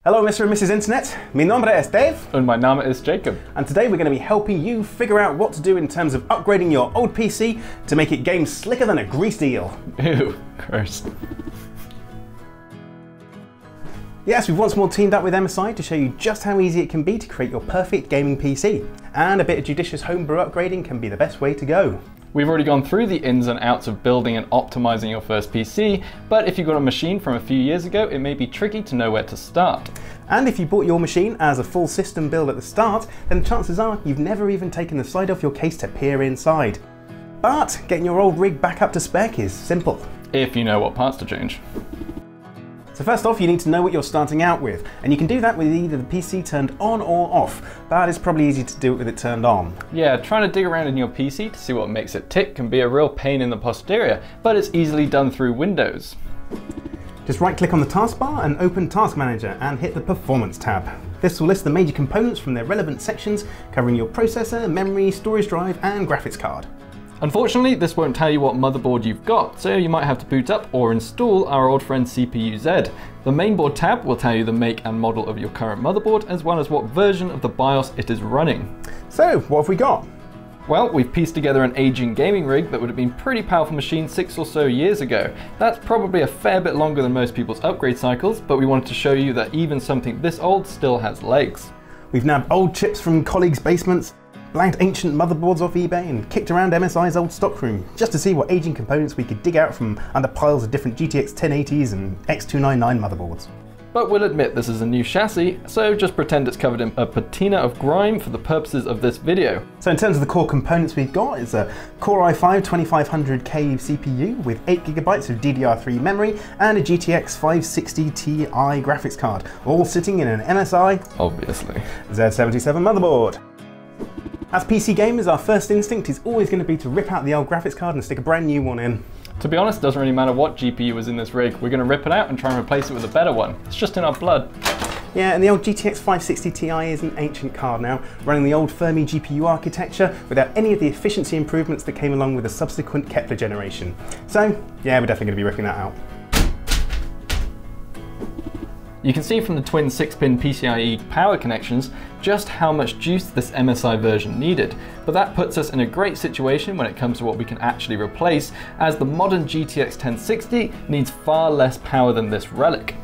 Hello Mr. and Mrs. Internet, mi nombre es Dave. And my name is Jacob. And today we're going to be helping you figure out what to do in terms of upgrading your old PC to make it game slicker than a greased eel. Ew, gross. Yes, we've once more teamed up with MSI to show you just how easy it can be to create your perfect gaming PC. And a bit of judicious homebrew upgrading can be the best way to go. We've already gone through the ins and outs of building and optimizing your first PC, but if you've got a machine from a few years ago, it may be tricky to know where to start. And if you bought your machine as a full system build at the start, then chances are you've never even taken the side off your case to peer inside. But getting your old rig back up to spec is simple. If you know what parts to change. So first off, you need to know what you're starting out with, and you can do that with either the PC turned on or off, but it's probably easy to do it with it turned on. Yeah, trying to dig around in your PC to see what makes it tick can be a real pain in the posterior, but it's easily done through Windows. Just right click on the taskbar and open Task Manager and hit the Performance tab. This will list the major components from their relevant sections, covering your processor, memory, storage drive and graphics card. Unfortunately, this won't tell you what motherboard you've got, so you might have to boot up or install our old friend CPU-Z. The Mainboard tab will tell you the make and model of your current motherboard, as well as what version of the BIOS it is running. So, what have we got? Well, we've pieced together an aging gaming rig that would have been a pretty powerful machine 6 or so years ago. That's probably a fair bit longer than most people's upgrade cycles, but we wanted to show you that even something this old still has legs. We've nabbed old chips from colleagues' basements, blanked ancient motherboards off eBay and kicked around MSI's old stockroom just to see what aging components we could dig out from under piles of different GTX 1080s and X299 motherboards. But we'll admit this is a new chassis, so just pretend it's covered in a patina of grime for the purposes of this video. So in terms of the core components we've got, it's a Core i5 2500K CPU with 8GB of DDR3 memory and a GTX 560 Ti graphics card, all sitting in an MSI, obviously, Z77 motherboard. As PC gamers, our first instinct is always going to be to rip out the old graphics card and stick a brand new one in. To be honest, it doesn't really matter what GPU was in this rig, we're going to rip it out and try and replace it with a better one. It's just in our blood. Yeah, and the old GTX 560 Ti is an ancient card now, running the old Fermi GPU architecture without any of the efficiency improvements that came along with the subsequent Kepler generation. So, yeah, we're definitely going to be ripping that out. You can see from the twin 6-pin PCIe power connections just how much juice this MSI version needed, but that puts us in a great situation when it comes to what we can actually replace, as the modern GTX 1060 needs far less power than this relic.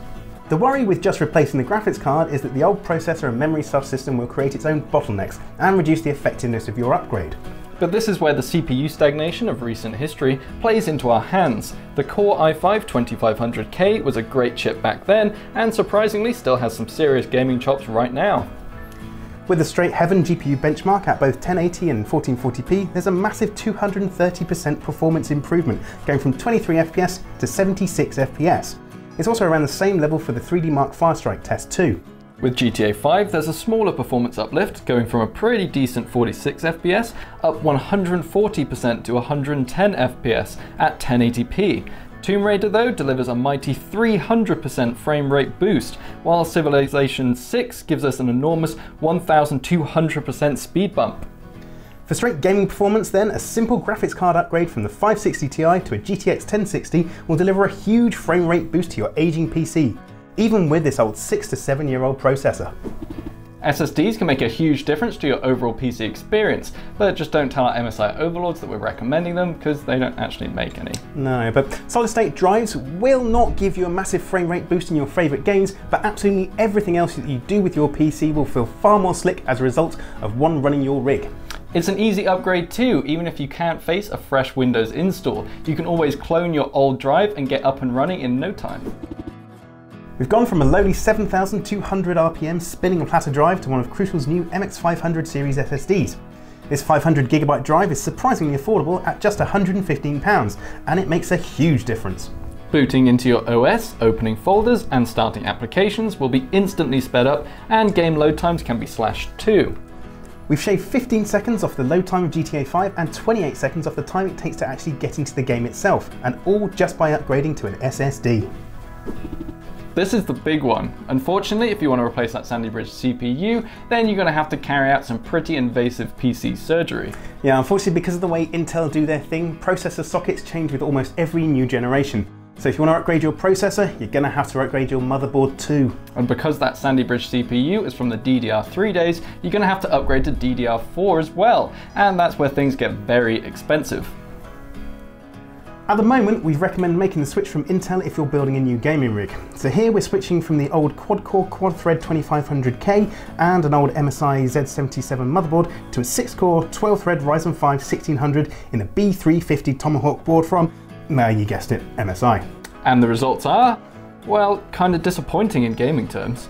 The worry with just replacing the graphics card is that the old processor and memory subsystem will create its own bottlenecks and reduce the effectiveness of your upgrade. But this is where the CPU stagnation of recent history plays into our hands. The Core i5 2500K was a great chip back then, and surprisingly still has some serious gaming chops right now. With the straight heaven GPU benchmark at both 1080 and 1440p, there's a massive 230% performance improvement, going from 23 FPS to 76 FPS. It's also around the same level for the 3D Mark Firestrike test too. With GTA 5, there's a smaller performance uplift, going from a pretty decent 46 FPS up 140% to 110 FPS at 1080p. Tomb Raider though delivers a mighty 300% frame rate boost, while Civilization 6 gives us an enormous 1200% speed bump. For straight gaming performance then, a simple graphics card upgrade from the 560 Ti to a GTX 1060 will deliver a huge frame rate boost to your aging PC, even with this old 6 to 7 year old processor. SSDs can make a huge difference to your overall PC experience, but just don't tell our MSI overlords that we're recommending them, because they don't actually make any. No, but solid state drives will not give you a massive frame rate boost in your favourite games, but absolutely everything else that you do with your PC will feel far more slick as a result of one running your rig. It's an easy upgrade too. Even if you can't face a fresh Windows install, you can always clone your old drive and get up and running in no time. We've gone from a lowly 7,200 RPM spinning platter drive to one of Crucial's new MX500 series SSDs. This 500GB drive is surprisingly affordable at just £115, and it makes a huge difference. Booting into your OS, opening folders and starting applications will be instantly sped up, and game load times can be slashed too. We've shaved 15 seconds off the load time of GTA 5 and 28 seconds off the time it takes to actually get into the game itself, and all just by upgrading to an SSD. This is the big one. Unfortunately, if you want to replace that Sandy Bridge CPU, then you're going to have to carry out some pretty invasive PC surgery. Yeah, unfortunately, because of the way Intel do their thing, processor sockets change with almost every new generation. So if you want to upgrade your processor, you're going to have to upgrade your motherboard too. And because that Sandy Bridge CPU is from the DDR3 days, you're going to have to upgrade to DDR4 as well, and that's where things get very expensive. At the moment, we recommend making the switch from Intel if you're building a new gaming rig. So here we're switching from the old quad-core quad-thread 2500K and an old MSI Z77 motherboard to a 6-core 12-thread Ryzen 5 1600 in a B350 Tomahawk board from, you guessed it, MSI. And the results are, well, kind of disappointing in gaming terms.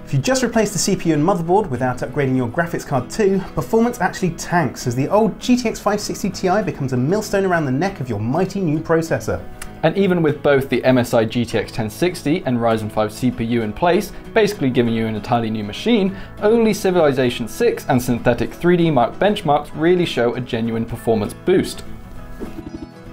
If you just replace the CPU and motherboard without upgrading your graphics card too, performance actually tanks as the old GTX 560 Ti becomes a millstone around the neck of your mighty new processor. And even with both the MSI GTX 1060 and Ryzen 5 CPU in place, basically giving you an entirely new machine, only Civilization 6 and Synthetic 3D Mark benchmarks really show a genuine performance boost.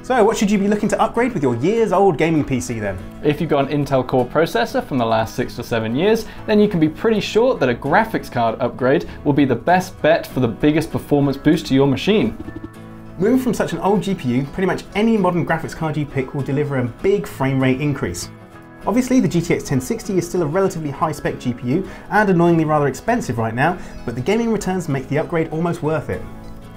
So what should you be looking to upgrade with your years-old gaming PC then? If you've got an Intel Core processor from the last 6 to 7 years, then you can be pretty sure that a graphics card upgrade will be the best bet for the biggest performance boost to your machine. Moving from such an old GPU, pretty much any modern graphics card you pick will deliver a big frame rate increase. Obviously the GTX 1060 is still a relatively high-spec GPU and annoyingly rather expensive right now, but the gaming returns make the upgrade almost worth it.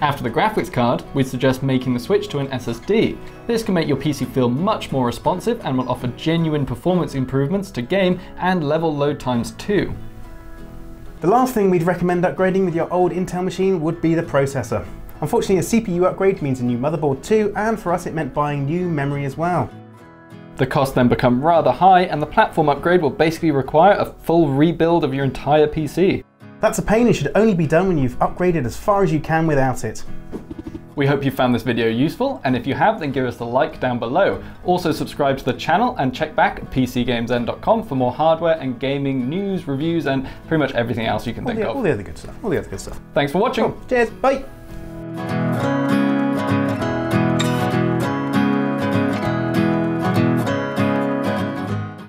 After the graphics card, we'd suggest making the switch to an SSD. This can make your PC feel much more responsive and will offer genuine performance improvements to game and level load times too. The last thing we'd recommend upgrading with your old Intel machine would be the processor. Unfortunately, a CPU upgrade means a new motherboard too, and for us it meant buying new memory as well. The costs then become rather high, and the platform upgrade will basically require a full rebuild of your entire PC. That's a pain and should only be done when you've upgraded as far as you can without it. We hope you found this video useful, and if you have, then give us a like down below. Also subscribe to the channel and check back at PCGamesN.com for more hardware and gaming news, reviews, and pretty much everything else you can think of. All the other good stuff. Thanks for watching. Cool. Cheers, bye.